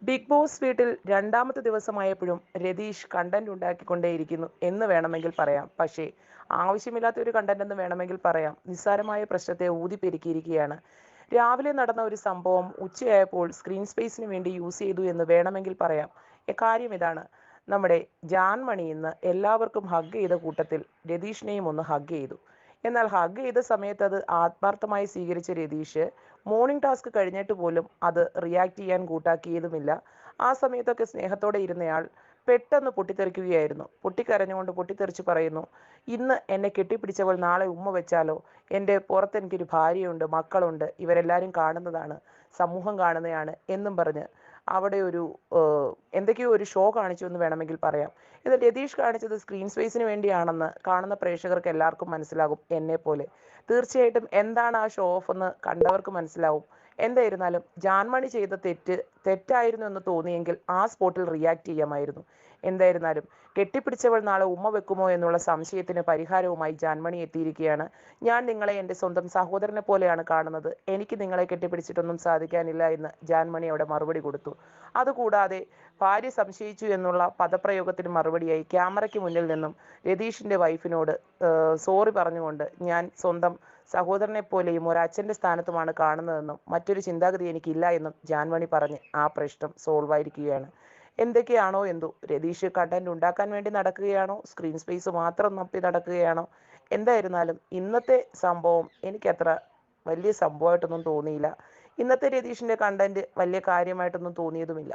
Big boss വീട്ടിൽ രണ്ടാമത്തെ ദിവസമായപ്പോഴും Ratheesh content ഉണ്ടാക്കിക്കൊണ്ടേയിരിക്കുന്നു എന്ന് വേണമെങ്കിൽ പറയാം. പക്ഷേ ആവശ്യമില്ലാത്ത ഒരു കണ്ടന്റ് എന്ന് വേണമെങ്കിൽ പറയാം. നിസ്സാരമായ പ്രശ്നത്തെ ഊതിപ്പെരുക്കിയിരിക്കുകയാണ്. രാവിലെ നടന്ന ഒരു സംഭവം ഉച്ചയായപ്പോൾ സ്ക്രീൻ സ്പേസിന് വേണ്ടി യൂസ് ചെയ്തു എന്ന് വേണമെങ്കിൽ പറയാം. കാര്യം ഇതാണ്: നമ്മുടെ ജാൻമണി ഇന്ന് എല്ലാവർക്കും ഹഗ് ചെയ്ത കൂട്ടത്തിൽ രതീഷിനെയും ഒന്ന് ഹഗ് ചെയ്തു. എന്നാൽ ഹഗ് ചെയ്ത സമയത്ത് അത് ആത്മാർത്ഥമായി സ്വീകരിച്ച രതീഷ് മോർണിംഗ് ടാസ്ക് കഴിഞ്ഞിട്ട് പോലും അത് റിയാക്ട് ചെയ്യാൻ കൂട്ടാക്കിയതുമില്ല. ആ സമയത്തൊക്കെ സ്നേഹത്തോടെ ഇരുന്നയാൾ പെട്ടെന്ന് പൊട്ടിത്തെറിക്കുകയായിരുന്നു. പൊട്ടിക്കരഞ്ഞുകൊണ്ട് പൊട്ടിത്തെറിച്ച് പറയുന്നു, ഇന്ന് എന്നെ കെട്ടിപ്പിടിച്ചവൾ നാളെ ഉമ്മ വെച്ചാലോ? എൻ്റെ പുറത്ത് എനിക്കൊരു ഭാര്യയുണ്ട്, മക്കളുണ്ട്, ഇവരെല്ലാവരും കാണുന്നതാണ്, സമൂഹം കാണുന്നതാണ് എന്നും പറഞ്ഞ് അവിടെ ഒരു എന്തൊക്കെയോ ഒരു ഷോ കാണിച്ചു എന്ന് വേണമെങ്കിൽ പറയാം. ഇത് രതീഷ് കാണിച്ചത് സ്ക്രീൻ സ്പേസിന് വേണ്ടിയാണെന്ന് കാണുന്ന പ്രേക്ഷകർക്ക് എല്ലാവർക്കും മനസ്സിലാകും, എന്നെ പോലെ. തീർച്ചയായിട്ടും എന്താണ് ആ ഷോ ഓഫ് എന്ന് കണ്ടവർക്ക് മനസ്സിലാവും. എന്തായിരുന്നാലും ജാൻമണി ചെയ്ത തെറ്റായിരുന്നു എന്ന് തോന്നിയെങ്കിൽ ആ സ്പോട്ടിൽ റിയാക്ട് ചെയ്യാമായിരുന്നു. എന്തായിരുന്നാലും കെട്ടിപ്പിടിച്ചവൾ നാളെ ഉമ്മ വെക്കുമോ എന്നുള്ള സംശയത്തിന് പരിഹാരവുമായി ജാൻമണി എത്തിയിരിക്കുകയാണ്. ഞാൻ നിങ്ങളെ എൻ്റെ സ്വന്തം സഹോദരനെ പോലെയാണ് കാണുന്നത്, എനിക്ക് നിങ്ങളെ കെട്ടിപ്പിടിച്ചിട്ടൊന്നും സാധിക്കാനില്ല എന്ന് ജാൻമണി അവിടെ മറുപടി കൊടുത്തു. അതുകൂടാതെ ഭാര്യ സംശയിച്ചു എന്നുള്ള പദപ്രയോഗത്തിന് മറുപടിയായി ക്യാമറയ്ക്ക് മുന്നിൽ നിന്നും രതീഷിൻ്റെ വൈഫിനോട് സോറി പറഞ്ഞുകൊണ്ട്, ഞാൻ സ്വന്തം സഹോദരനെ പോലെയും ഒരച്ഛൻ്റെ സ്ഥാനത്തുമാണ് കാണുന്നതെന്നും മറ്റൊരു ചിന്താഗതി എനിക്കില്ല എന്നും ജാൻമണി പറഞ്ഞ് ആ പ്രശ്നം സോൾവ് ആയിരിക്കുകയാണ്. എന്തൊക്കെയാണോ എന്തോ, രതീഷ് കണ്ടന്റ് ഉണ്ടാക്കാൻ വേണ്ടി നടക്കുകയാണോ, സ്ക്രീൻ സ്പേസ് മാത്രം നപ്പി നടക്കുകയാണോ? എന്തായിരുന്നാലും ഇന്നത്തെ സംഭവം എനിക്കത്ര വലിയ സംഭവമായിട്ടൊന്നും തോന്നിയില്ല. ഇന്നത്തെ രതീഷിൻ്റെ കണ്ടന്റ് വലിയ കാര്യമായിട്ടൊന്നും തോന്നിയതുമില്ല.